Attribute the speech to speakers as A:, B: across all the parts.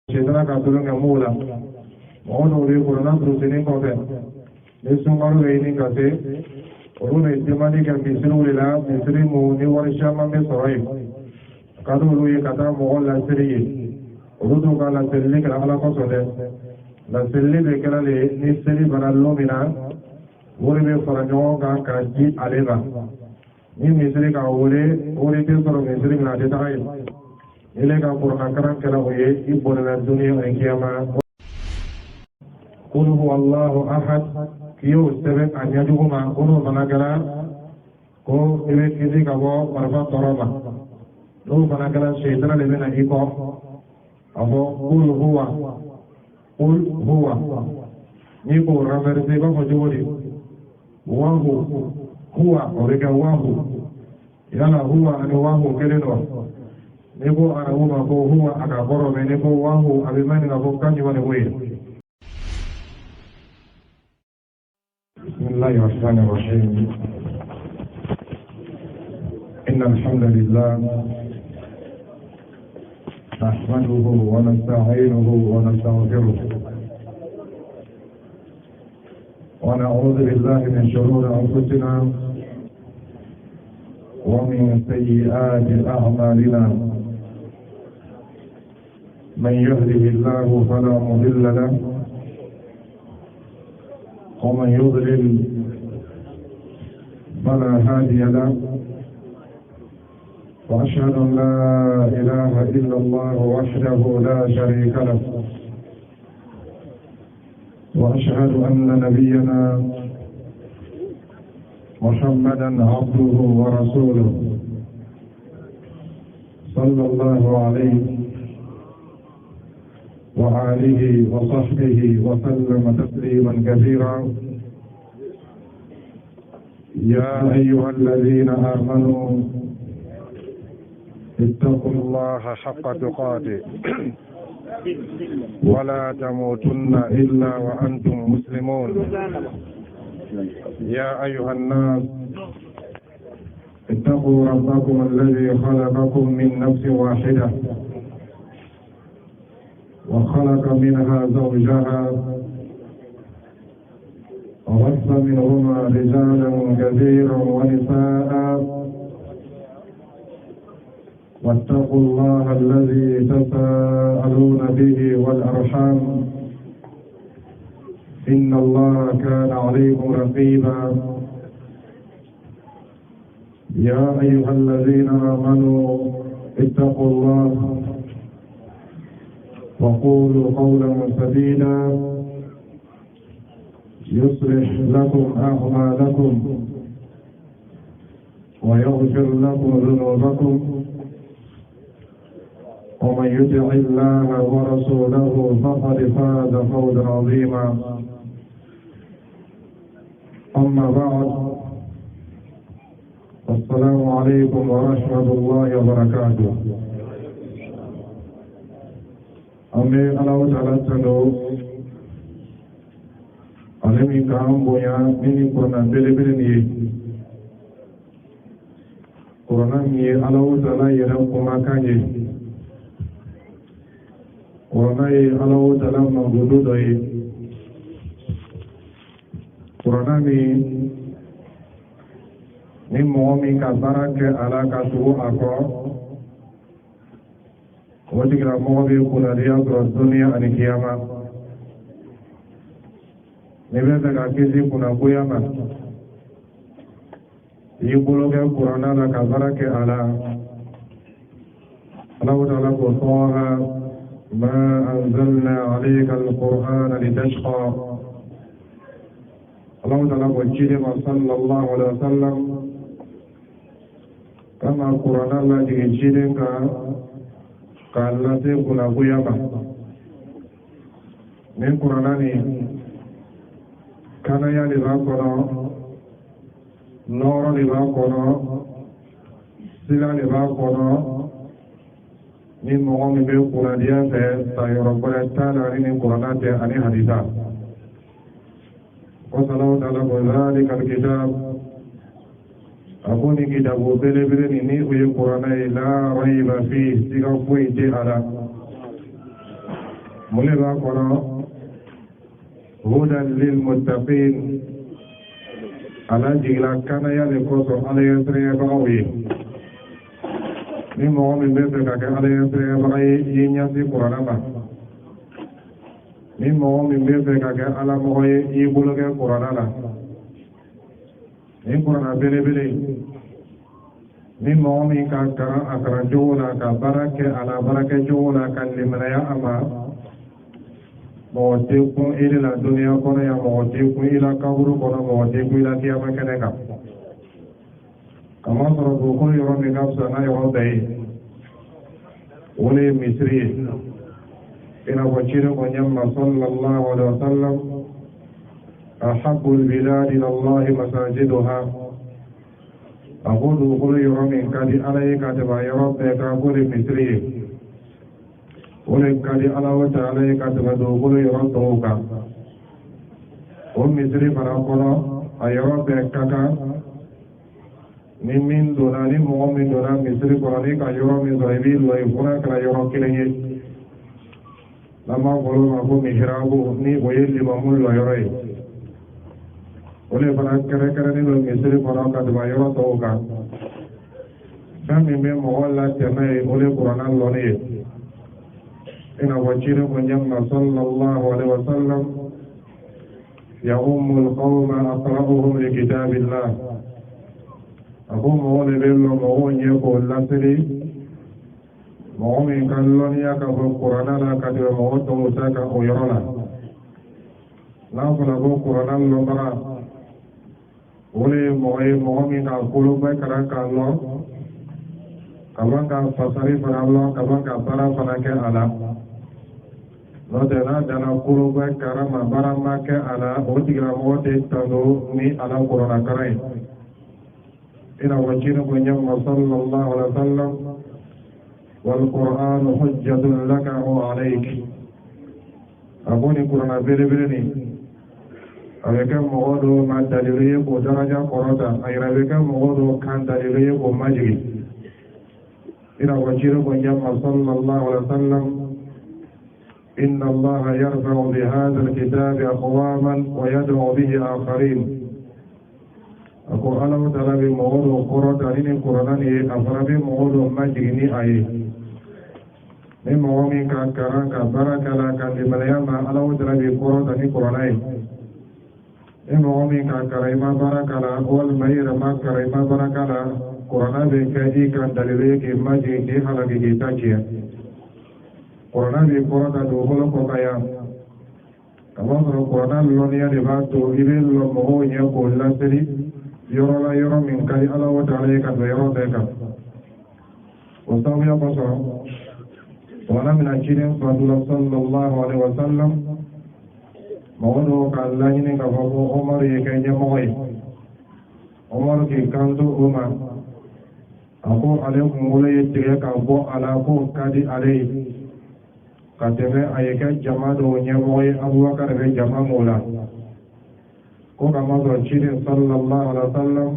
A: Shedana Katulu Namula, Mono Kurana Brusini Kote, Nesumaru Raini Kate, Oruna Istimani and Misrula, Misrimu, Niwarishama Mesoi, Kadulu Kata Mola Siri, Uruduka La Sili Kala Kosode, La Sili Lekale, Nisri Banalumina, Uribe Faranoga Kaji Aleva, Ni Misri Kaure, Uribe for Misri Nadetai. Ilega Purakaran Kalawe, Ibona Dunia and Kiama. Kulu Allahu Ahad, Kyo Seven and Yaduma, Kulu Managara, Ko Ibe Kizikawa, Marva Toroma. No Managara Shedra Levena Hiko, Abo Kul Hua, Nipo Ramerseva Majori, Wahu, Hua, Orega Wahu, Yana Hua and Wahu Keleno. Nebo anauma ko huwa akaboro menebo wangu abimani na vokanyi wale wewe. Bismillahir Rahmanir Rahim. Innal hamdalillah nahmaduhu wa nasta'inuhu wa nastaghfiruh. Wa na'udhu billahi min shururi anfusina wa min sayyiati a'malina. من يهده الله فلا مضل له ومن يضلل فلا هادي له وأشهد أن لا إله إلا الله وحده لا شريك له وأشهد أن نبينا محمدا عبده ورسوله صلى الله عليه وآله وصحبه وسلم تسليما كثيرا. يا أيها الذين آمنوا اتقوا الله حق تقاته ولا تموتن إلا وأنتم مسلمون. يا أيها الناس اتقوا ربكم الذي خلقكم من نفس واحدة وخلق منها زوجها وبث منهما رجالا كثيرا ونساء واتقوا الله الذي تساءلون به والأرحام إن الله كان عليكم رقيبا. يا أيها الذين آمنوا اتقوا الله وقولوا قولا سديدا يصلح لكم أعمالكم ويغفر لكم ذنوبكم ومن يطع الله ورسوله فقد فاز فوزا عظيما. أما بعد، السلام عليكم ورحمة الله وبركاته. Ame Allah Ta'ala tando alemi kaam boya mini korona bele ni korona ni Allah Ta'ala yera kuma kanye korona ye Allah Ta'ala mabudu doi korona ni momi ka barake ala ka tu ako Wajigra mobi kuna riadro dunia anikiyama Nibeza kakizi kuna kuyama Yibuloge kurana la kabarake ala Allah Ta'ala kutoha Ma anzalna alayka al-Qur'ana litashqa Allah Ta'ala kujidima sallallahu alaihi wasallam Kama kurana la jidinka Kala se kuna kuyama Min Quranani Kana ya liba kono Noro liba kono Sila liba kono Min mogomi be Quraniya se Sayoro kore tala ni Quranate ani haditha Wasalahu ta'ala Zalika al-kitab Akuni kitabu bele ni uye Qur'ana la raiba fi siga kuiti ala muleba kono hudan lil muttaqin ala jigla kana ya le ko so ala yasre ba wi ni mo min be ka ka ala yasre ba yi nya si qur'ana ba ni mo min be ka ka ala mo yi bulu ke qur'ana la ni qur'ana bele bele ni mo min ka kara akara jola ka barake ala barake jola kan limana ya ama mo te ku ile la dunia kono ya mo te ku ila kaburu kono mo te ku ila kiyama kene ka kama soro ko ko yoro mi nafsa na yoro dai wole misri ina wajiro ko nyamma sallallahu alaihi wasallam ahabbu albilad ila allah masajiduha aqulu qul yoro min kadi alayka taba yoro be ka wole misri wole kadi alawa ta'ala ka taba do wole yoro toka o misri para kono ayoro be kaka min dona ni mo min dona misri kono ni ka yoro min zaibi lo ifuna kala yoro kilenye lama golo ma ko mihrabu ni oyeli mamul lo yoro ole para kare kare ni lo misri kono ka taba yoro toka sami me mo wala teme ole qur'an lo ni ina wajiro ko nyamma sallallahu alaihi wasallam ya ummul qawma aqra'uhum li kitabillah ako mo le bello mo nye ko lasiri mo min kan loni ya ka qur'ana la ka de mo to musa ka o yorola la ko la qur'ana lo bara ole mo min ka ko ba kara ka lo kabanga fasari para lo kabanga para para ke ala no de na dana ko ba kara ma bara ma ke ala o tigra mo de tando ni ala qur'ana karai ina wajina ko nyamma sallallahu alaihi wasallam wal qur'an hujjatun laka wa alayk aboni qur'ana bele bele ni aweka modo ma dalile ko daraja korota ayra weka modo kan dalile ko majri ina wajina ko nyamma sallallahu alaihi wasallam inna allaha yarfa'u bi hadha alkitabi aqwaman wa yad'u bihi akharin ako ala taala be modo korota ni qur'ana ni afarabe modo majini aye ni mo mi ka karanga baraka la ka de malayama ala taala be korota ni qur'ana ni mo mi ka karaima baraka la wal mayra ma karaima baraka la qur'ana be ka di ka dalile ke majini halage ke tachiya qur'ana be korota do holo ko kaya kama qur'ana lonia de ba to ibe lo mo nya ko la seri yoro la yoro min kari ala wa ta'ala ka yoro de ka wasaw ya basa wala min ajirin sallallahu alaihi wasallam mawdo ka Allah ni ka babu Umar ye ka nya moy Umar ki kanto uma ako alaikum wala yetiya ka bo ala ko kadi alai ka tebe ayeka jama do nya moy Abubakar be jama mola ko kama zo cikin sallallahu alaihi wasallam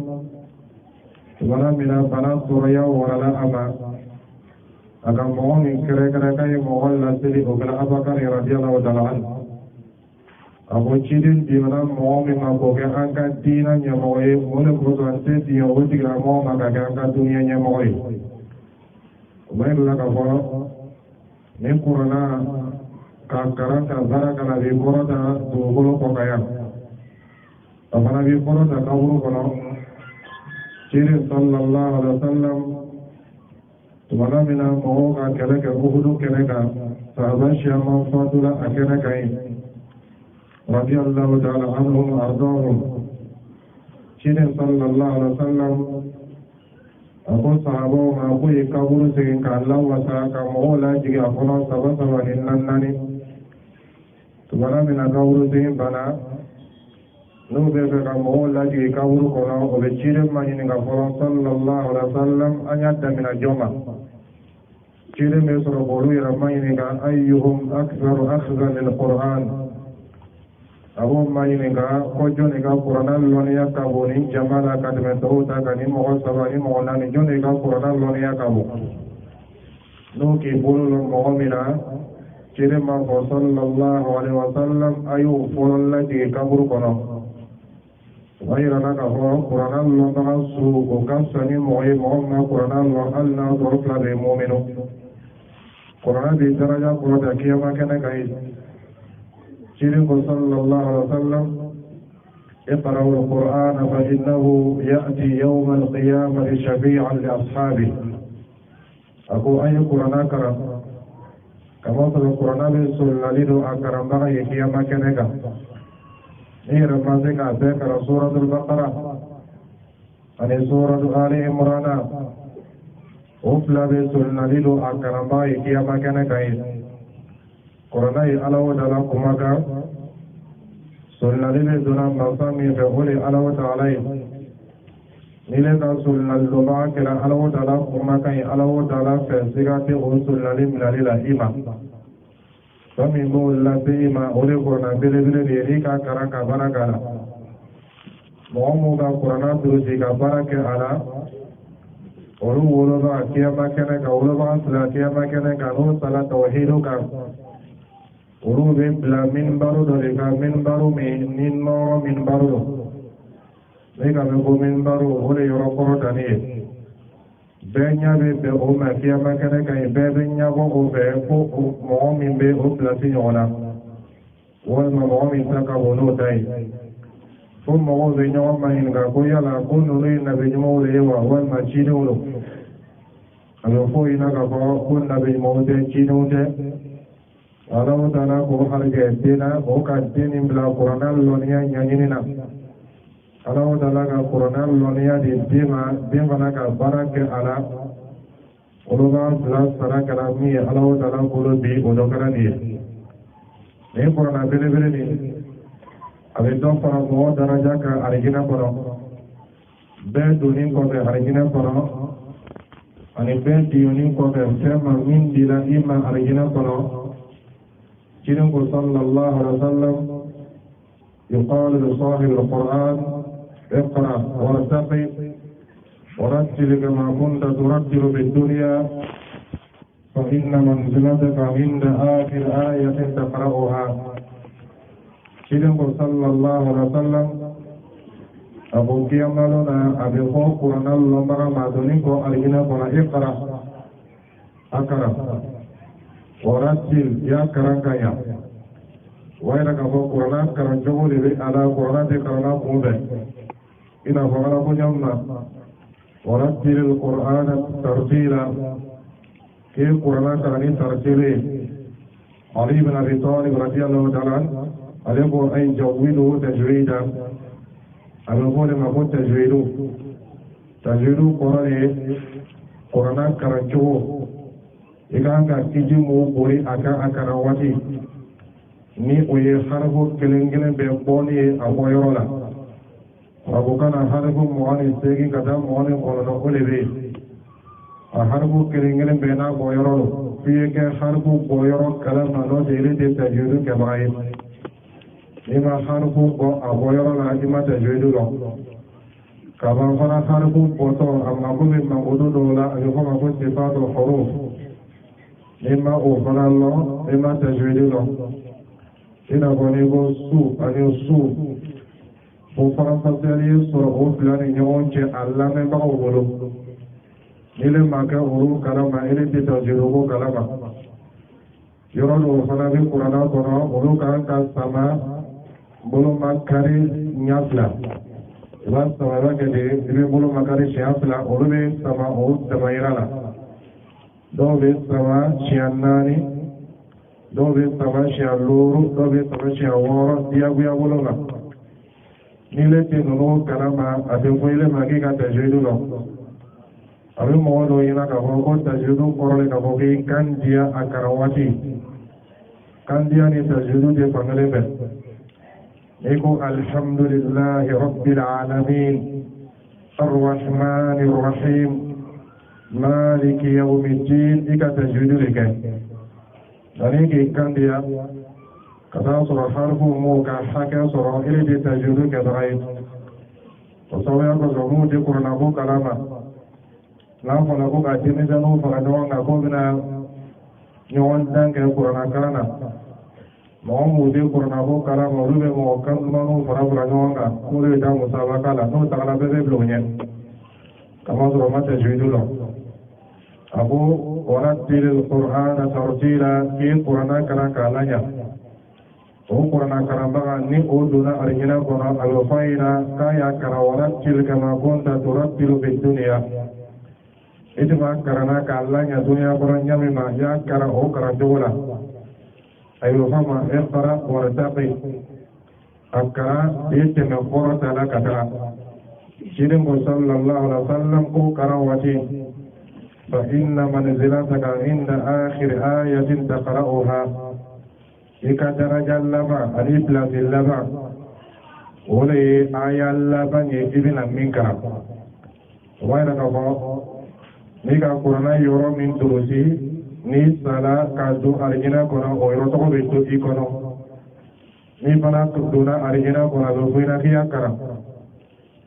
A: wala mina bana suraya wala ama akan mo min kere kere kai mo wala sili o kala Abubakar radhiyallahu ta'ala an abo cikin di mana mo min ma ko ke angka dina nya mo e mo le ko zo ante di o di gra mo ma ga angka dunia nya mo e mai la ka fo ne qur'ana ka karanta baraka la bi qur'ana do bolo ko kaya apana bi kono ta kaburu kono cire sallallahu alaihi wasallam tumana mina mo ka kele ke uhudu kele ka sahaban syama fatula akena kai radhiyallahu ta'ala anhum ardahum cire sallallahu alaihi wasallam ako sahabo ma ko e kaburu se ka Allah wa sa ka mo la jiga kono sababa ni nannani tumana mina kaburu se bana no be ka mo la ji ka wuru ko na o be jire ma ni nga ko sallallahu alaihi wasallam anya da mina joma jire me so ro bolu ya ma ni nga ayyuhum aktharu akhzan lil qur'an abo ma ni nga ko jo ni ga qur'an lo ni ya ka bo ni jamala ka de to ta ka ni mo sa ba ni mo na ni jo ni ga qur'an lo ni ya ka bo no ki bolu lo mo mi na شرما صلى الله عليه وسلم أيو فلالتي كبر قنا غير لك هو قرآن الله نغسو وكسني معي مغمى قرآن الله ألنا ظرف للمؤمن قرآن بدرجة قرآن كيما كان كيد شرما صلى الله عليه وسلم اقرأوا القرآن فإنه يأتي يوم القيامة شفيعا لأصحابه أقول أي قرآن كرم كما تقول القرآن بسول لدو أكرم بغي كيما كنك إيه رمزك أذكر سورة البقرة أن سورة آل عمران أفلا بسول لدو أكرم بغي كيما كنك قرآن ألو دلقمك سلنا لله دون مصامي فقولي ألو تعالي نيلنا سلنا اللبا كلا ألو تعالى كما كان ألو تعالى فسيغاتي وسلنا لله لله إما فمن مولا بإما أولي قرنا بلي بلي ليريكا كراكا براكا مؤموكا قرنا دروسيكا براكا على أولو ولوبا كيما كانك أولوبا سلا كيما كانك أنو سلا توحيدوكا uru be bila minbaru do le ka minbaru me ninno minbaru do le ka be ko minbaru ole yoro ko tani be nya be o ma kiya ma kana ka be be nya ko o be ko mo min be o pla ti nyona wal ma mo min ta ka wono dai fo mo be nya ma in ga ko ya la ko no le na be mo le wa wal ma chi do lo alo fo ina ka ko na be mo de chi do de Allah Ta'ala ko harga dina ko ka dinin bila Qur'an lonia nyanyina Allah Ta'ala ka Qur'an lonia di dima ka barake ala uluga bila sarakala mi Allah Ta'ala ko di odokara ni ne Qur'an bele ni abe don para mo daraja ka arigina poro be dunin ko be arigina poro ani be diunin ko be sema min dila ima arigina poro جنب صلى الله عليه وسلم يقال لصاحب القرآن اقرأ وارتقي ورتل كما كنت ترتل بالدنيا فإن منزلتك عند آخر آية تقرأها جنب صلى الله عليه وسلم أبو كياملنا أبي خوف ورنا الله ما دونك أرجنا اقرأ أقرأ ورتل يا كرانكايا وإنك أبو قرآن كرانجو لبي على قرآن كرنا قوبة إلى فغلا بجمنا ورتل القرآن ترتيلا كي قرآن كراني ترتيلي علي بن أبي طالب رضي الله تعالى عنه أليكو أي جوده تجويدا أليكو لما كنت تجويدو قرآن كرانجو ikan ka kiji mu bori akan akara wati ni oye harfu kelen be boni amoyoro la abukana harfu muani segi kata muani kono olebe a harfu kelen be na boyoro fiye ke harfu boyoro kala mano dele de tajudu ke bai ima harfu bo aboyoro la ima tajudu lo kaba fana harfu boto amma ko be mangodo do la ayo ko ko sifato huruf إما أوفر الله إما تجويد الله إن أبنيبو سوء أني سوء وفرم فسيري سوء فلان يونج الله من بعوله إلى ما كأولو كلام إلى تجويده كلام يرون أوفر بالقرآن القرآن أولو كان كسماء بلو ما كاري نيافلا إذا سمعنا كده إذا بلو ما كاري شيافلا أولو بسماء أولو سمايرالا dove stava ciannani dove stava cialloro dove stava ciaworo diaguia bolona nile te nono karama abe koile magi ka tajudu lo abe modo ina ka ko tajudu korole ka ko kan dia akarawati kan dia ni tajudu de pangale be eko alhamdulillahi rabbil alamin arrahmanir rahim مالك يوم الدين إذا تجويد لك ذلك كان ديا كذا صار حرف موكا حكا صار إلى تجويد كذاين وسوي أكو زمو دي كورنا بو كلاما لا فلا بو كاتين جانو فلا دوان أكو بنا ɲɔgɔn dan kɛ kuranna kalan na mɔgɔ minnu bɛ kuranna ko kalan ma olu bɛ mɔgɔ kan dumanw fara fara ɲɔgɔn kan k'olu bɛ taa musabaka la n'o tagala bɛɛ bɛ bila o ɲɛ kamasɔrɔ o ma tajwidu la a ko warattilil qur'ana tartila k'i ye kuranna kalan k'a laɲa o kuranna kalanbaga ni o donna alijinɛ kɔnɔ a bɛ fɔ a ɲɛna k'a y'a kalan warattil kama kunta turattilu fi dunya i tɛ ma karanna k'a laɲa duniya kɔnɔ ɲami ma i y'a kalan o kalancogo la a bɛ fɔ a ma iqra wartaqi a kalan i tɛmɛ kɔrɔ ta la ka taga cilen ko sallallahu alaihi wa sallam ko kalan waati فإن منزلتك عند آخر آية تقرأها إك درجة اللبا الإبلاس اللبا ولي آية اللبا يجبن منك وإنك فوق نيكا قرنا يورو من دروسي ني صلاة كادو أرجنا كنا ويروتو بيتو إيكونو ني فنا تدونا أرجنا كنا دوفينا كيا كرا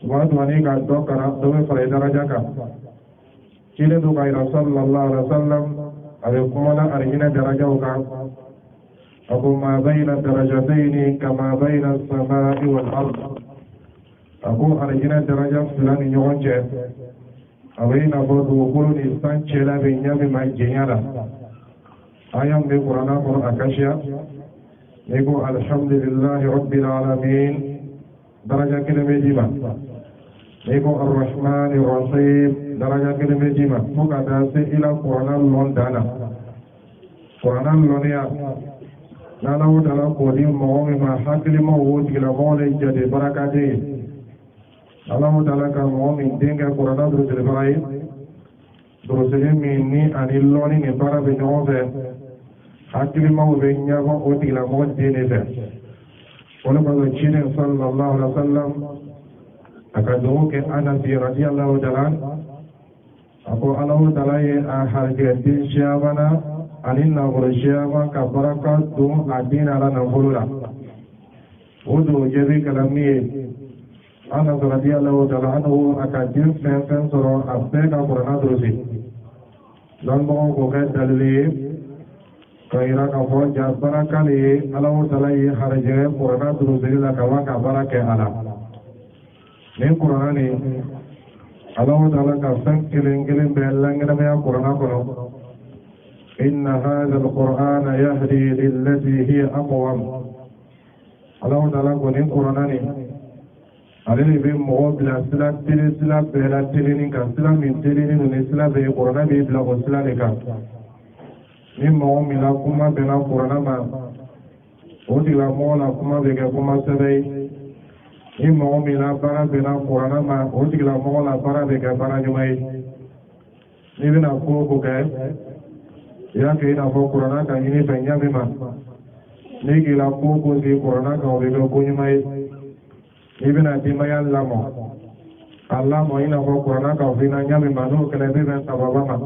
A: وادواني كادو كرا دوفي فري درجة كا Cile tu kai Rasulullah sallallahu alaihi wasallam arjina darajauka aku ma baina darajataini kama baina as-samai wal ard aku arjina daraja fulan nyonje awina bodu kulun istan chela binya bi majiyala ayam bi qur'ana ko akasya nego alhamdulillahi rabbil alamin daraja kelime jiba nego ar-rahmanir rahim daraja kelime jima muka dase ila qur'ana lon dana qur'ana lon ya nana wudala kodi mo ma hakili mo wudi la mo le jade barakade Allah wudala ka mo min denga qur'ana dru de barai dru de min ni ani loni ne bara be nove hakili mo be nya mo wudi la mo de ne be wala ba chine sallallahu alaihi wasallam akadu ke Anas radhiyallahu ta'ala ako Allahu ta'ala ye a harge din shabana anin na shaba ka baraka tu adin ala na bulula wudu jebi kalamiye ana radiyallahu ta'ala anhu akadin sen soro abbe ka qur'ana drusi dan mo ko ga dalili kaira ka fo ja baraka le Allahu ta'ala ye harge qur'ana drusi la ka baraka ala ne qur'ana ni Allah Ta'ala ka san kilin belangira me Qur'ana kono inna hadha al-Qur'ana yahdi lillati hiya aqwam Allah Ta'ala ko ni Qur'ana ni ale be mo bila sila bela tilini ka sila min tilini no sila be Qur'ana be bila ko sila le ka ni mo mi la kuma be na Qur'ana ma o di la mo la kuma be ka kuma sabai ni mɔgɔ min na baara bɛnna kuranna ma o tigila mɔgɔ la baara bɛ kɛ baara ɲuman ye n'i bɛna ko o ko kɛ i y'a kɛ i n'a fɔ kuranna ka ɲini fɛ ɲami ma n'i k'i la ko o ko sigi kuranna kan o bɛ kɛ ko ɲuman ye n'i bɛna denbaya lamɔ a lamɔ i n'a fɔ kuranna kan o f'i na ɲami ma n'o kɛlɛ bɛ bɛn sababa ma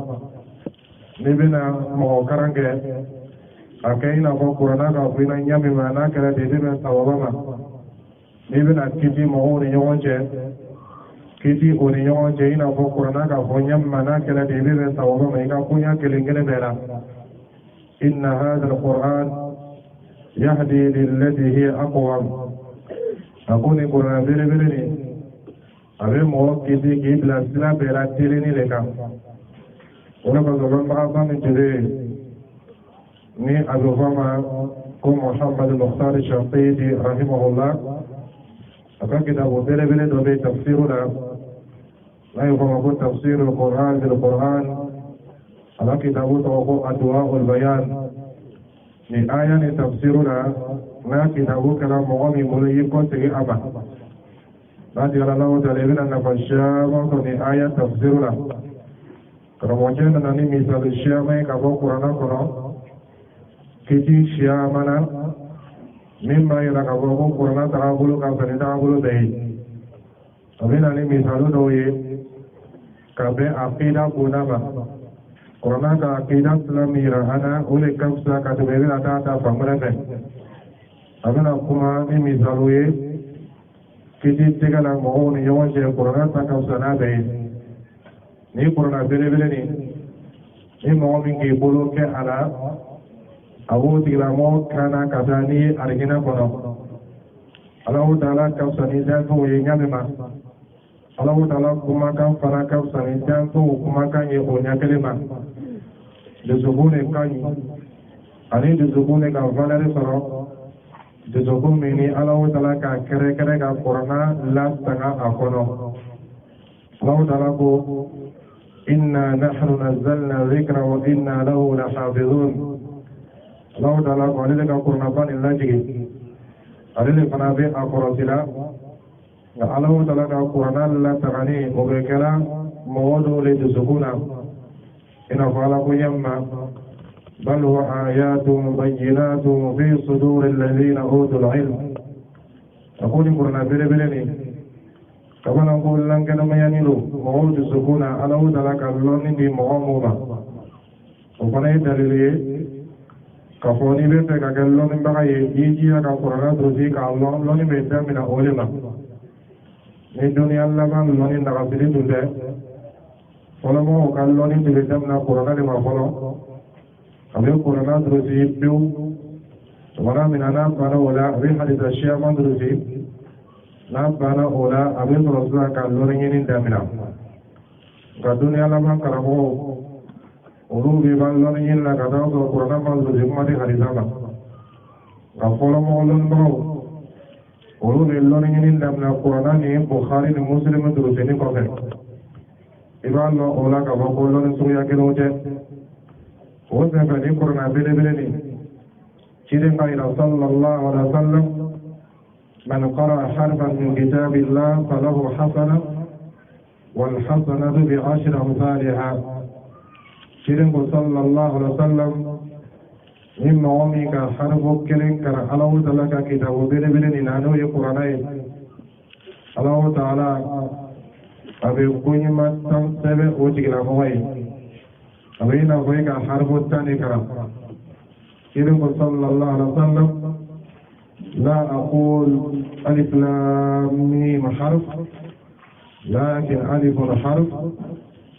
A: n'i bɛna mɔgɔ karan kɛ a kɛ i n'a fɔ kuranna kan o f'i na ɲami ma n'a kɛlɛ de bɛ bɛn sababa ma n'i bɛna kiti mɔgɔw ni ɲɔgɔn cɛ kiti o ni ɲɔgɔn cɛ i n'a fɔ kuranna k'a fɔ ɲamima n'a kɛlɛ de i bɛ bɛn sababa ma i ka koɲa kelen kelen bɛɛ la inna hadha al-Qur'an yahdi lillati hiya aqwam a ko ni kuranna belebele ni a bɛ mɔgɔ kiti k'i bila sira bɛɛ la telini le kan o de kosɔn lɔnbagaba min tun bɛ yen ni a bɛ fɔ ma ko Muhammad Mukhtar Shanqiti rahimahullah akan kitabu bele-bele do be tafsiruna la yufahamu tafsir al-Qur'an bil Qur'an ala kitabu tawaqu adwa'ul bayan ni aya ni tafsiruna na kitabu kalam mu'ami mulai ko tege aba nanti Allah Ta'ala ibn an-nafashama ko ni aya tafsiruna kalau jana nani misal syama ka Qur'an kono kiti syamana mimma yana ka bɔ ko kuranna taga bolo ka fɛnɛ taga bolo bɛɛ ye a bɛ na ni misali dɔw ye ka bɛn aqida kunda ma kuranna ka aqida silami yira ana o de ka fisa ka tɛmɛ i bɛna taa ta fan wɛrɛ fɛ a bɛna kuma ni misaliw ye kiti tɛgɛ la mɔgɔw ni ɲɔgɔn cɛ kuranna ta ka fisa n'a bɛɛ ye ni kuranna belebele ni mɔgɔ min k'i bolo kɛ a la Abu Tigamo Kana Katani Argina Kono. Allahu Ta'ala Kapsani Jantu Yamima. Allahu Ta'ala Kumakan Farakap Sani Jantu Kumakan Yakelima. The Zubune Kani. Ani the Zubune Kavalari Soro. The Zubumini Allahu Ta'ala Kereka Korana Last Tanga Akono. Allahu Ta'ala Go Inna Nahnu Nazzalna Zikra wa Inna Lahu Lahafizun. Allah Ta'ala ko alile ka kurna ban illa jigi alile fana be akorosila ga Allah Ta'ala ka kurna la tagani o be kala modo le dusukuna ina fala ko yamma bal huwa ayatun bayyinatun fi suduril ladina utul ilm akoni kurna bere ni kabana ko langana mayani lo modo dusukuna Allah Ta'ala ka lonni di mo'amuma o fana dalile Kafoni bete ka kelloni bagaye jijiya ka Qur'ana drusi ka Allah loni bete mina olema ni dunia laban loni daga sili tunde folamo ka loni bete mina Qur'ana de ma folo abe Qur'ana drusi biu tumana mina na bana wala abe hadith ashiya man drusi na bana wala abe rasul ka loni ni damina ka dunia laban karamo Ulu biban loni yin la kata ko Qur'ana manzo jumadi harisama ka folo mo lon bawo ulu ne loni yin damna Qur'ana ni Bukhari ni Muslim duruseni ko fe iban lo ola ka ko loni suya ke roje o se ba ni Qur'ana bele ni chide ka ila sallallahu alaihi wasallam man qara harfan min kitabillah falahu hasana wal hasanatu bi 10 amsalha Kirim sallallahu alaihi wasallam mimma wami ka harbo kirin kara Allah Ta'ala ka kitabu bere ni nano ye Qur'ana ye Allah Ta'ala abe kunyi matam sebe o tigla moy abe na hoy ka harbo tani kara Kirim sallallahu alaihi wasallam la aqul alif lam mim harf lakin alif harf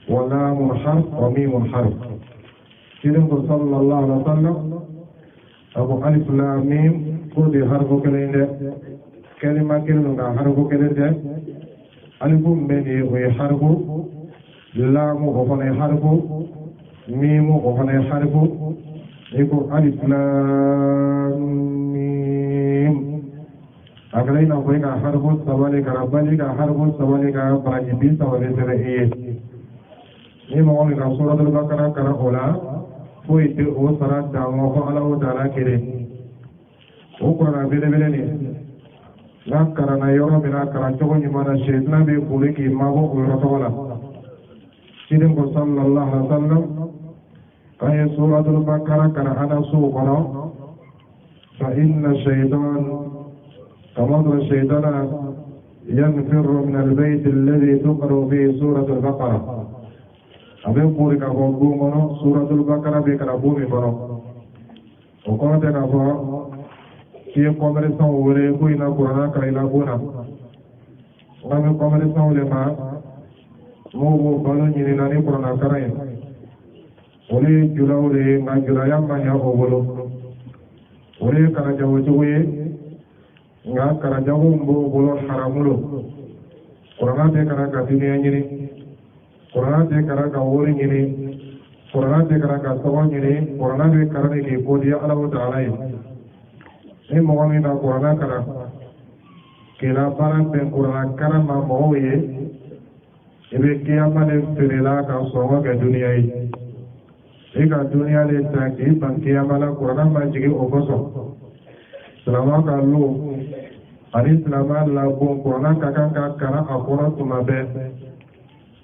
A: ولام حرف وميم حرف كده صلى الله عليه وسلم أبو ألف لام ميم خذ حرف كده كلمة كلمة حرف كده ألف من حرف لام وفن حرف ميم وفن حرف يكون ألف لام ميم أكلين أقولك حرف سوالك ربالك حرف سوالك براجبين سوالك سرعيه ni mo mi ka suratul Baqarah kara ola foi te o sarat da mo ko Allah Ta'ala kire o ko na bele ni la kara na yoro bina kara jogo ni mana shaytan be kule ki mago o rotola sidin ko sallallahu alaihi wasallam kay suratul Baqarah kara ana su kono fa inna shaytan kama shaytana yanfiru min al-bayt alladhi tuqra fihi suratul Baqarah abe puri ka ko mono suratul Baqarah be kala bumi mono o ko te ka fo ki komere son wore ko ina Qur'ana ka ila bona o be komere son le ma mo balo ni ni nani Qur'ana karaye ole julawle ma julaya ma ya o bolo ole kara jawo tuwe nga kara jawo mbo bolo haramulo Qur'ana te kara ka dunia ni Qur'ana te kara ka wori nyini Qur'ana te kara ka sawa nyini Qur'ana be karane ki bodiya Allah Ta'ala yi ni mo mi na Qur'ana kara kila baran be Qur'ana kara ma mo ye ibe kiyama le firila ka sawa ka dunia yi eka dunia le ta ki ban kiyama la Qur'ana ma jigi o koso salama ka lu ari salama la bon Qur'ana ka ka kara akora tuma be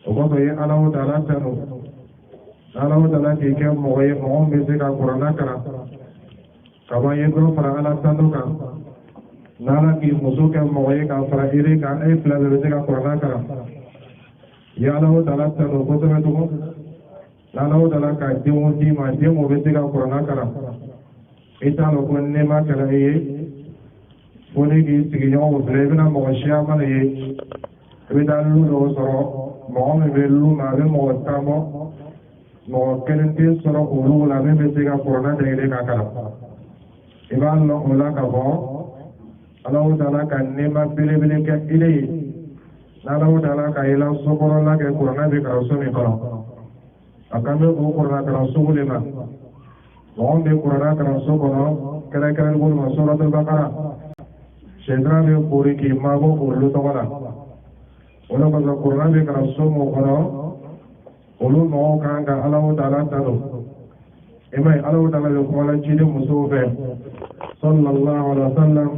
A: Ogoto ye Allah Ta'ala tanu Allah Ta'ala ki ke moye mo be se ka Qur'ana kara kaba ye go fara ala tanu ka nala ki muso ke moye ka fara ire ka e fla be se ka Qur'ana kara ya Allah Ta'ala tanu ko to me to Allah Ta'ala ka demo di ma demo be se ka Qur'ana kara ita lo ko ne ma kara ye woni ki sigi yo be na mo shia ma ye be dalu lo soro mo me be lu ma be mo tamo mo kelente soro ulu la me be sega corona de kakara iban lo ula ka bo Allah taala kan nema bele bele ke ile Allah taala ka ila sokoro la ke corona be ka so mi ko akambe ko corona ka so le ma mo be corona ka so ko kala kala bol ma suratul baqara shedra be puri ki ma bo ulu to wala ulo ko corona be ka so mo ko olu mo kan ka Allah taala talo emai Allah taala yo ko la jide muso fe sallallahu alaihi wasallam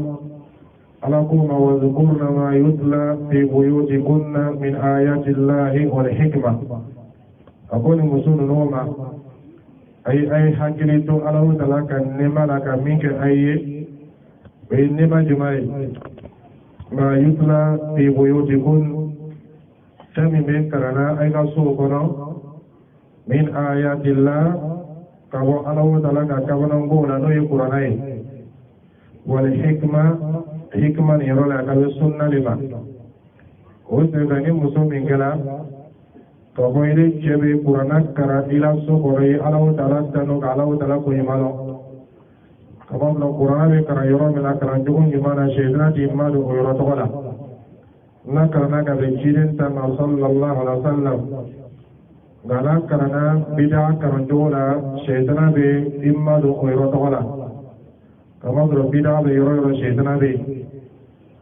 A: alakum wa dhkurna ma yutla fi buyutikunna min ayati llahi wal hikma akoni muso no ma ay hakili to Allah taala kan ne mala ka min ke aye be ne ma jumai ma yutla fi buyutikun tami be karana ay ka so kono min ayatillah kabo Allah taala ka kabanan gola no Qur'anai wal hikma ni rola ka sunna lima o se gani musumin gala kabo ile chebe Qur'anak kara ila so kore Allah taala tano ka Allah taala ko yimalo kabo no Qur'an be kara yoro mena kara jugun jimana shedra di madu yoro to wala na karana ka be jirin ta sallallahu alaihi wasallam gala karana bida karanjola shaytana be imma do oyro tola kama do bida be yoro shaytana be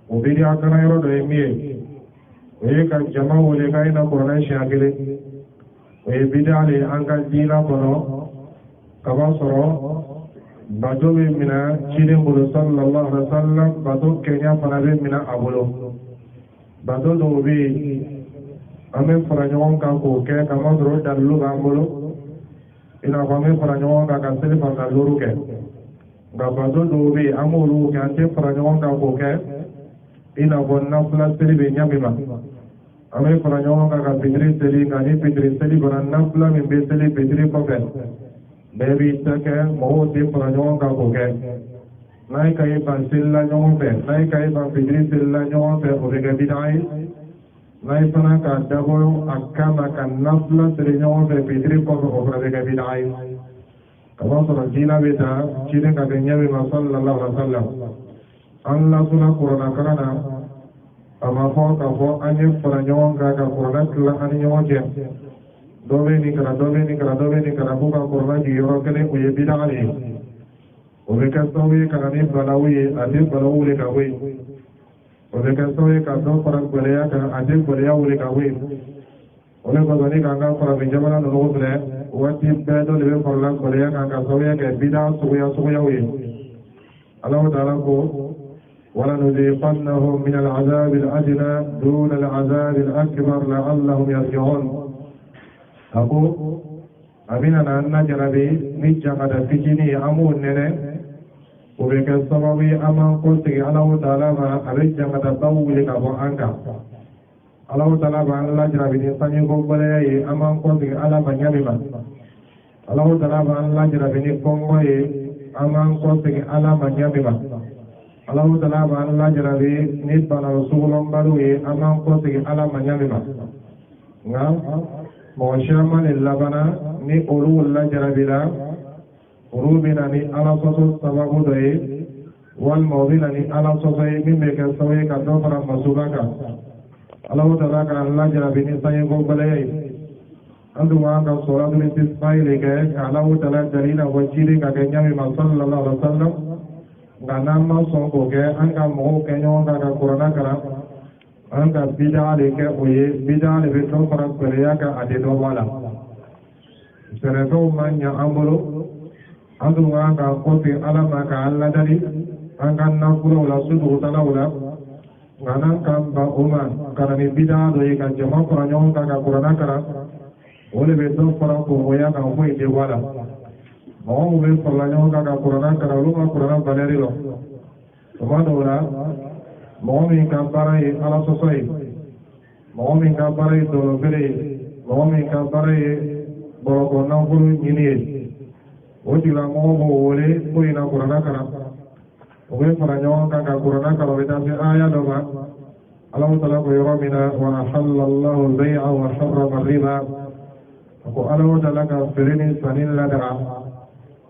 A: o bida kana yoro do emiye e ka jama wole kai na korona shagile e bida le anga dina kono kama soro bado be mina chide bulu sallallahu alaihi wasallam bado kenya panabe mina abulo bado do be ame fara ɲɔgɔn kan k'o kɛ ka masɔrɔ dalilu b'an bolo i n'a fɔ an bɛ fara ɲɔgɔn kan ka seli farida duuru kɛ nka bato dɔw bɛ yen an b'olu kɛ an tɛ fara ɲɔgɔn kan k'o kɛ i n'a fɔ nafila seli bɛ ɲami ma an bɛ fara ɲɔgɔn kan ka fitiri seli nka ni fitiri seli bana nafila min bɛ seli fitiri kɔfɛ bɛɛ b'i ta kɛ mɔgɔw tɛ fara ɲɔgɔn kan k'o kɛ n'a ye ka ye ban selila ɲɔgɔn fɛ n'a ye ka ye ban fitiri selila ɲɔgɔn fɛ o bɛ kɛ bidan ye nay fana ka dabo akama ka nafla sere ɲɔgɔn fɛ fitiri kɔfɛ o fana bɛ kɛ bidan ye kaba sɔrɔ diina bɛ ta ciden ka kɛ ɲɛmi ma sallallahu alaihi wa sallam an lasuna kurana karan na a ma fɔ k'a fɔ an ye fara ɲɔgɔn kan ka kurana tila an ni ɲɔgɔn cɛ dɔ bɛ nin kana dɔ bɛ nin kana dɔ bɛ nin kana fo ka kurana jigin yɔrɔ kelen o ye bidan de ye o bɛ kɛ sababu ye ka na ni balawu ye a tɛ balawu wuli ka bɔ yen o bɛ kɛ sababu ye ka dɔ fara gɛlɛya kan a tɛ gɛlɛya wuli ka bɔ yen o de kɔsɔn ni k'an ka farafin jamana ninnu filɛ waati bɛɛ dɔ de bɛ farala gɛlɛya kan ka sababu kɛ bidan suguyaw ye Allahu taala ko ولنذيقنهم من العذاب الأدنى دون العذاب الأكبر لعلهم يرجعون أقول أبينا أن نجربي نجمد فيجني أمون نene وبك السببي أمان قلت الله تعالى ما أرجمد طول كبو أنك الله تعالى ما الله جربي نساني قبلي أمان قلت على من يمما الله تعالى ما الله جربي نقومي أمان قلت على من يمما Allah taala ba Allah jarabi ni bana rasulullah balu ye aman ko tigi ala manyami ma nga mo shama ni labana ni olu la jarabi la urubina ni ala soso sababu do ye wal mawdina ni ala soso ye min be ka sawe ka do fara masubaka Allah taala ka Allah jarabi ni sayi ko balay andu ma ka suratul istisqa'i le ka Allah taala dalila wajiri ka nyami ma sallallahu alaihi wasallam nga n'an ma sɔn k'o kɛ an ka mɔgɔw kɛ ɲɔgɔn kan ka kuranna kalan an ka bidaa de kɛ o ye bidaa de bɛ dɔ fara gɛlɛya kan a tɛ dɔ bɔ a la sɛnɛfɛnw ma ɲɛ an bolo an tun kan ka kɔfɛ ala ma k'an ladali an ka nafolow la su dugutalaw la nga n'an kan ban o ma ka na ni bidaa dɔ ye ka jama fara ɲɔgɔn kan ka kuranna kalan o de bɛ dɔ fara kɔmɔya kan foyi tɛ bɔ a la mɔgɔw bɛ farala ɲɔgɔn kan ka kuranna kalan olu ma kuranna valɛri lɔ tuma dɔw la mɔgɔ min ka baara ye ala sɔsɔ ye mɔgɔ min ka baara ye dɔlɔfeere ye mɔgɔ min ka baara ye bɔrɔkɔ nafolo ɲini ye o tigilamɔgɔ b'o wele ko in na kuranna kalan o bɛ fara ɲɔgɔn kan ka kuranna kalan o bɛ taa se aya dɔ ma Allahu taala ko yɔrɔ min na wa ahallallahu al-bay'a wa harrama ar-riba ko alawo tala ka ferini sanin la daga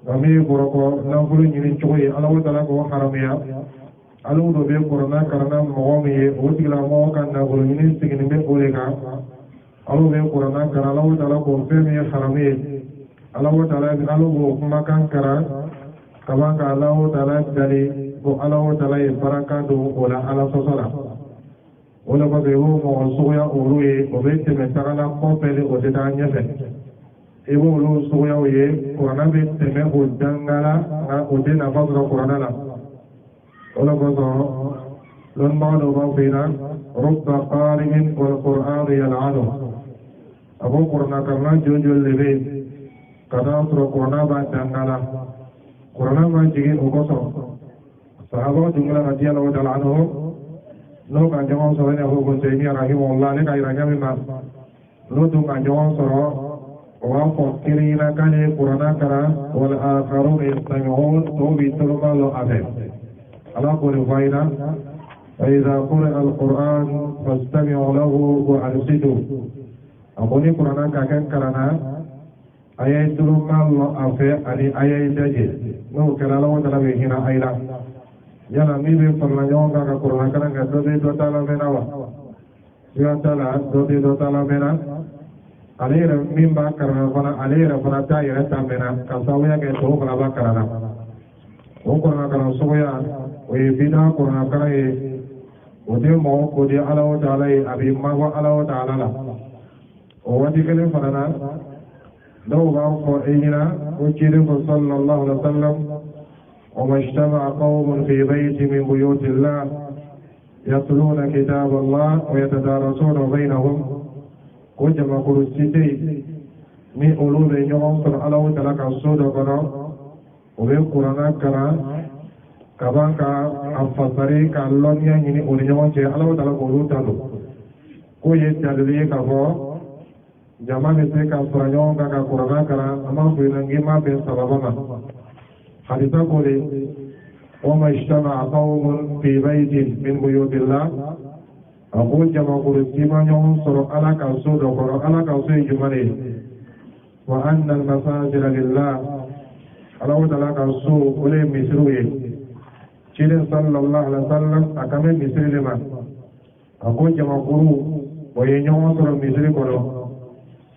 A: gami boroko nafulu nyini choyi alawo tala ko haramiya alawo do be korona karana mo mi o tigla mo kan na buru nyini sigini be ole ka alawo be korona karana alawo tala ko femi haramiya alawo tala alawo kuma kan kara kabanga alawo tala dali ko alawo tala e baraka do wala ala sosala wala ko be mo soya oruye o be teme tagala ko pele o de tanya fe e bo lo soya o ye qur'ana be teme o dangala na o de na fadra qur'ana la wala ko so lon ma do ba fina rubba qari'in wal qur'an yal'anu abo qur'ana karna jonjol lebe kada pro qur'ana ba dangala qur'ana ba jigi o ko so sahaba jumla radiyallahu ta'ala anhu lo ka jawon soro ne ko gonte ni rahimahullah ne ka iranya mi ma lo to ka jawon soro wa ko kirina kale qur'ana kara wal akharun yastami'un to bi tulma lo abe ala ko le faida fa idha qira al qur'an fastami'u lahu wa ansitu aboni qur'ana ka kan karana ayay tulma lo abe ali ayay daje no kala lo dala be hina ayla yala mi be farla nyonga ka qur'an kana ga do be do tala mena wa ya tala do be do tala mena alera mimba karana fana alera fana ta yara ta mena ka sawya ke to fana ba karana o qur'an kana soya o e bina qur'an kana e o de mo ko de alaw taala e abi ma wa alaw taala la o wadi kele fana do ba ko e ina o jire ko sallallahu alaihi wasallam وما اجتمع قوم في بيت من بيوت الله يتلون كتاب الله ويتدارسون بينهم وجمع كرسيتي من أولو بينهم فالعلو تلك الصود قرى وبالقرآن كرى كبانك أفضري كاللون يعني أوليون جي علو تلك أولو تلو كوي تلوي كفو جمع مثل كالفرنيون كالقرآن كرى أما بيننجي ما بين سببنا حديث قولي وما اجتمع قوم في بيت من بيوت الله أقول جمع قرسيما ينصر على كالسود وقرأ على كالسود جمالي وأن المساجد لله على وطلع كالسود قولي مسروي شيرين صلى الله عليه وسلم أكمل مسري لما أقول جمع قرو وينصر مسري قرو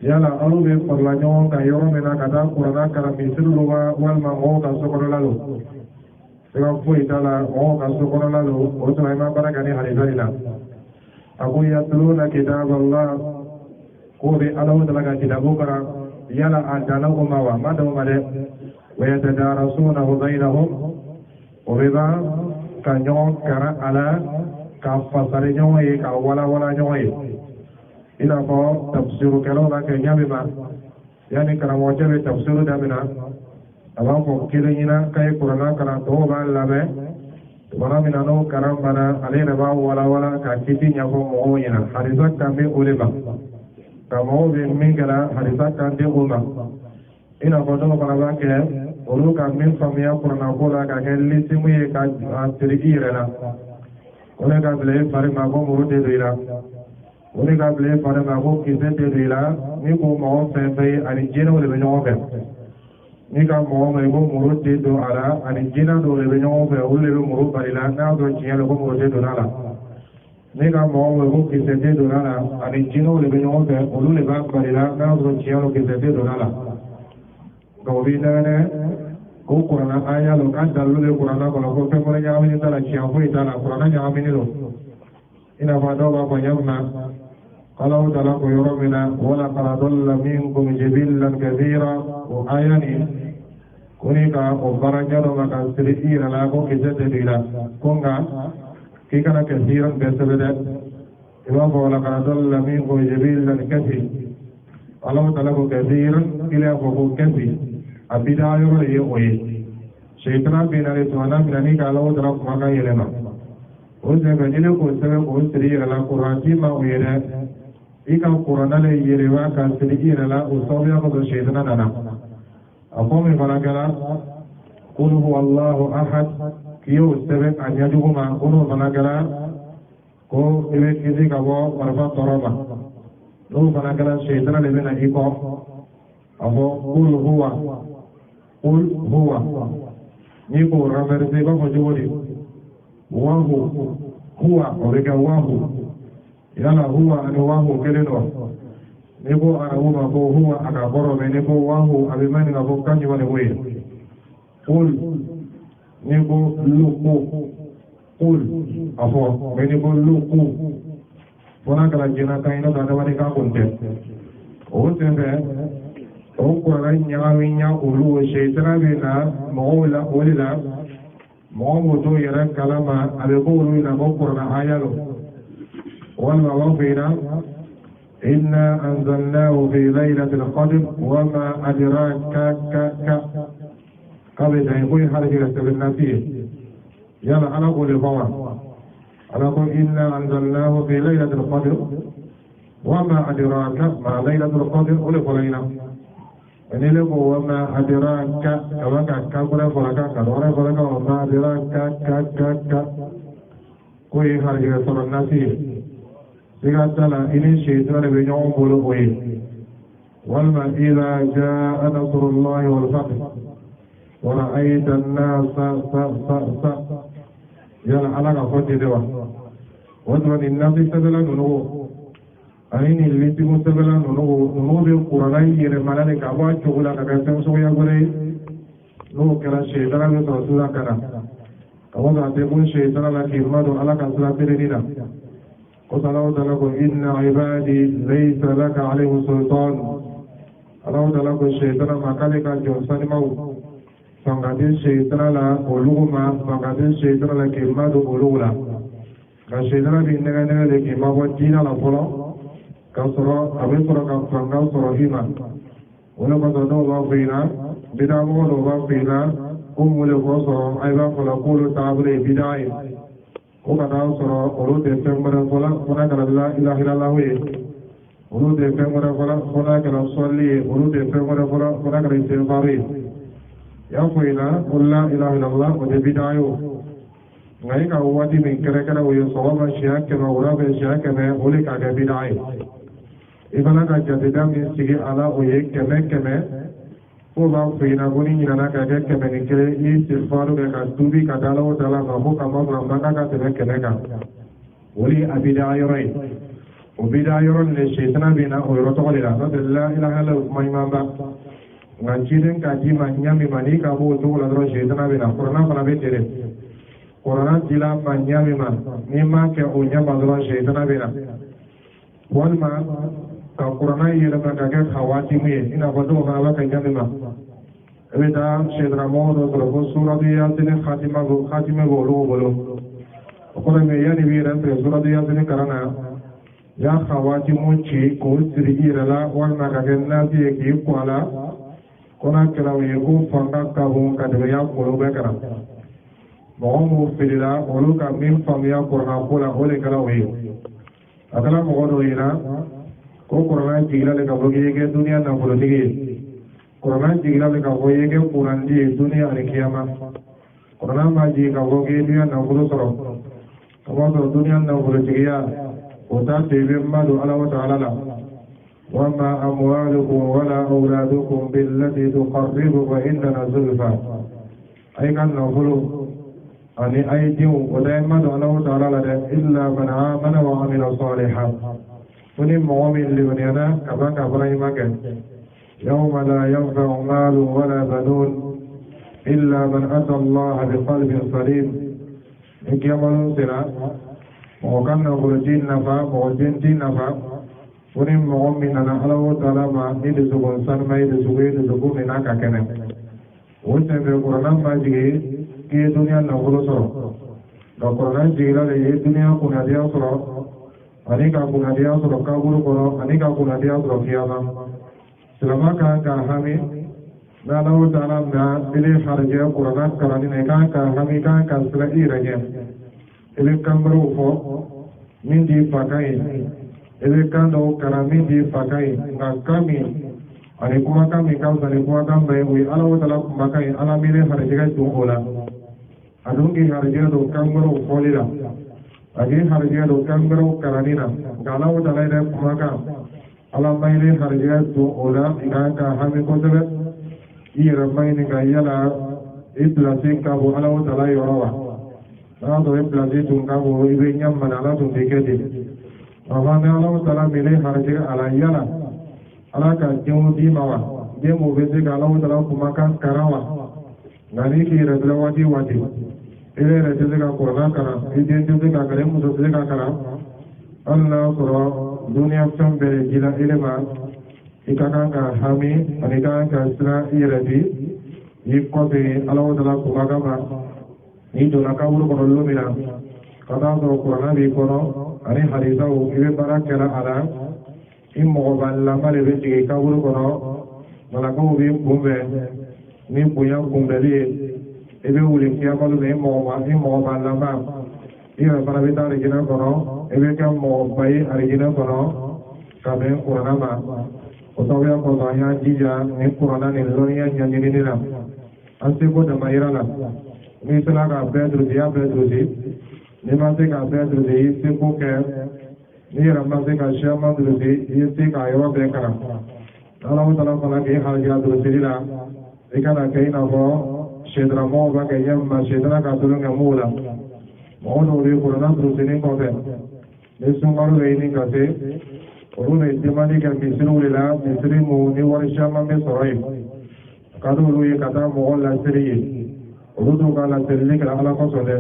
A: yala alu be farla nyon ka yoro mena kata qur'ana kara misru wa wal ma ho ka sokoro lalo sega foi tala ho ka sokoro lalo o to ma bara gani halidalila abu yatluna kitab allah ko be alaw dalaga kitabu kara yala adana ko mawa madaw made wa yatadarasuna bainahum o be ba ka nyon kara ala ka fasare nyon e ka wala nyon e ila ko tafsiru kelo ba ke nyabe ma yani kara mo jabe tafsiru da bina aba ko kilina kay qur'ana kara to ba labe wala mina no karam bana ale na ba wala ka kiti nya ko mo yina hadisa kan be ole ba ka mo be mingala hadisa kan de uma ina ko do bana ba ke olu ka min famiya qur'ana ko la ka ke lisimu ye ka tirigi rela ole ka ble fare ma ko muru de dira woni ka bile fara ma ko kise te dila ni ko mo fe fe ani jeno le benyo fe ni ka mo me ko muru te do ala ani jena do le benyo fe o le muru parila na do jiya le ko muru te do ala ni ka mo me ko kise te do ala ani jeno le benyo fe o le ba parila na do jiya le kise te do ala ko bi na ne ko qur'ana aya lo ka dalu le qur'ana ko ko fe mo nya mi ta la jiya fo ita la qur'ana nya mi ni lo ina fa do ba ko nyamna قالوا تلقوا يرمنا ولقد ضل منكم جبلا كثيرا وآياني كونيكا وبرجر وكان سريئين لكم كزت ديلا كونغا كيكنا كثيرا بسبدا إمام ولقد ضل منكم جبلا كثير قالوا تلقوا كثيرا إلى فوق كثير أبدا يرى شيطان بنا لسوانا بناني قالوا تلقوا مكا يلما وسبجلوا كسبب وسريئ لكم ما ويرى ika qur'ana le yerewa ka sidigira la usawya ko shaytana nana afomi balagala qul huwallahu ahad kiyo sebe anyajuma qul balagala ko ebe kizi ka bo barba toroma do balagala shaytana le bena iko abo qul huwa ni ko ramerse ba ko jodi wahu huwa obeka wahu yala huwa ani wahu keleno ni ko arabu ko huwa akaboro me ni ko wahu abimani ngabo kanyi wale we qul ni ko luku qul afo me ni ko luku bona kala jena kaino da wani ka konte o tembe o ko ran nyawi nya ulu shaytana be na mawla walila mawu to yara kalama abe ko ulu na ko qur'an ayalo wal mawfina inna anzalnahu fi laylatil qadr wama adraka ka kabe dai ko harje sabinati yala ala ko le bawa ala ko inna anzalnahu fi laylatil qadr wama adraka ma laylatul qadr ule qalaina enele ko wama adraka kawaka kakura foraka kadore foraka wama adraka ka ko harje sabinati diga tala ini shaytan be ñoo bolo koy walma idha jaa nasrullahi wal fath wa ra'aita an-nasa yala ala ka foti dewa wato ni nabi sabala no ayini liti musabala no be qur'ana yere malale ka ba chugula ka kan so ya gore no kala shaytan be to sura kana awada te mun shaytan la kirmado ala ka sura tirina وصلوا لكم إن عبادي ليس لك عليه سلطان صلوا لكم الشيطان ما كالك جوسان مو فقد الشيطان لا قلوما فقد الشيطان لا كلمات قلولا كالشيطان بإنك نغلق ما وجين على فلا كسرى أبسر كفرنا سرهما ولما صدوا الله فينا بدعوا الله فينا لفصر أيضا فلقولوا تعبلي بدعي وكذا صار أولو تفهم مرة فلا كلا لا إله إلا الله أولو تفهم مرة فلا كلا صلي أولو تفهم مرة فلا كلا استغفاري يا فينا قل لا إله إلا الله وتبدأيو غير كأواتي من كركنا ويصواب الشيء كما وراب الشيء كما أولك على بدأي إذا لك جددا من سجى على ويك كما وما فينا بني لنا كذا كما نكره استغفار كتوبي كدالا وتلا نبو كما برمنا كتبه كنكا ولي أبدا يري وبدا يرون للشيطان بينا ويرتقل إلى لا إله إلا ما يمامبا ngajiren kaji manya mimani kamu tu ladro syaitan bina corona para betere corona jila manya mima ke unya ladro syaitan bina walma ka corona yele ka ka khawati mi ina bodo ma ka jamima ebeda shedra modo ko sura diya tene khatima go bolo ko me yani bi ran pre sura diya tene karana ya khawati mu chi ko siri irala walma ka genna ti ki kwala kona kala we ko fanga ka ho ka de ya ko be kara mo mo filila olu ka min famia corona ko la ole kala we akala mo do ira ko corona jigila le ka boge ke dunia na bolo dige corona jigila le ka boge ke puran di dunia ari kiyama corona ma ji ka boge dunia na bolo soro ko so dunia na bolo dige وتا تيبم مالو على وتعالى وما أموالكم ولا أولادكم بالتي تقربكم عندنا زلفى أي كان نقول أني أي ديو ودائما على وتعالى إلا من آمن وعمل صالحا وني مؤمن لبنينا كما كفرين مكان يوم لا ينفع مال ولا بنون إلا من أتى الله بقلب سليم إكيامل سرا وكان نقول دين نفع وجين دين نفع وني مؤمن أنا على وتعالى ما إذا سكون سان ما إذا سكون هناك كنا وجن في القرآن ما جيه كي الدنيا نقول سر القرآن جيلا ليه الدنيا كنا ديا سر أنيك كنا ديا سر كابور كنا أنيك كنا ديا سر كيانا selama kami Allah Taala na ile harja Quran karani ne kami kan selai raja ile kamru fo min di pakai ile kando karami di pakai kami ani kuma kami bai wi Allah Taala pakai alamile harja tu ola adungi harja do kamru fo lila agi harja do kamru karani na Allah Taala ne kuma ala mayri harjiya tu ola ikanka hami kosebe ira mayni ka yala iplasi kabu ala utala yorowa na to iplasi tun kabu ibe nyamma ala tun diketi amana ala utala mili harjiya ala yala ala ka jemu di mawa jemu bese ka ala utala kumaka karawa ngani ki radla wati wati ile radla ka korna kara ide juse ka kare muso ka kara Allah sura dunia sampai jila ilma ikakan ka hami anikan ka sira iradi ikote alaw dala kumagama ni dona ka wuro kono lumina kada do qur'ana bi kono ani hadisa o ibe barakala ala immo balla male be ti ka wuro kono mala ko bi kumbe ni buya kumbeli ebe wuli kiyamalu be immo balla ma ira para bita regina kono ebe ka mo bai regina kono kabe qur'ana ma o tawya ko ya jija ni qur'ana ni lonia nyani ni la anse ko da mayra la ni sala ka bedru dia bedru di ni ma se ka bedru di se ko ke ni ra ma se ka shama bedru di ye se ka yo be kara Allah taala kala ke hal ja bedru di la ikana kai na bo shedra mo ba ke yamma shedra ka tulunga mula Ono ori Qur'an terusini kote. Nesungaru ini kate. Uru nejimani kan misiru lila misiri mu ni warishama me sorai. Kadu ulu ye kata mohon lasiri ye. Uru tu ka lasiri kala ala kosole.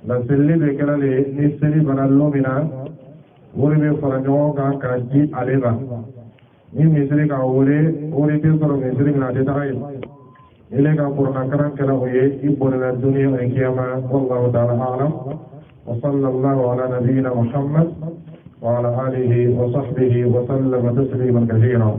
A: Lasiri be kala le nisiri banallo mina. Uri be faranyo ka kaji aleba. Ni misiri ka uri te soro misiri kala detarai. إليك قرآن كرام كلاوي إبونا الدنيا والقيامة والله تعالى أعلم وصلى الله على نبينا محمد وعلى آله وصحبه وسلم تسليما كثيرا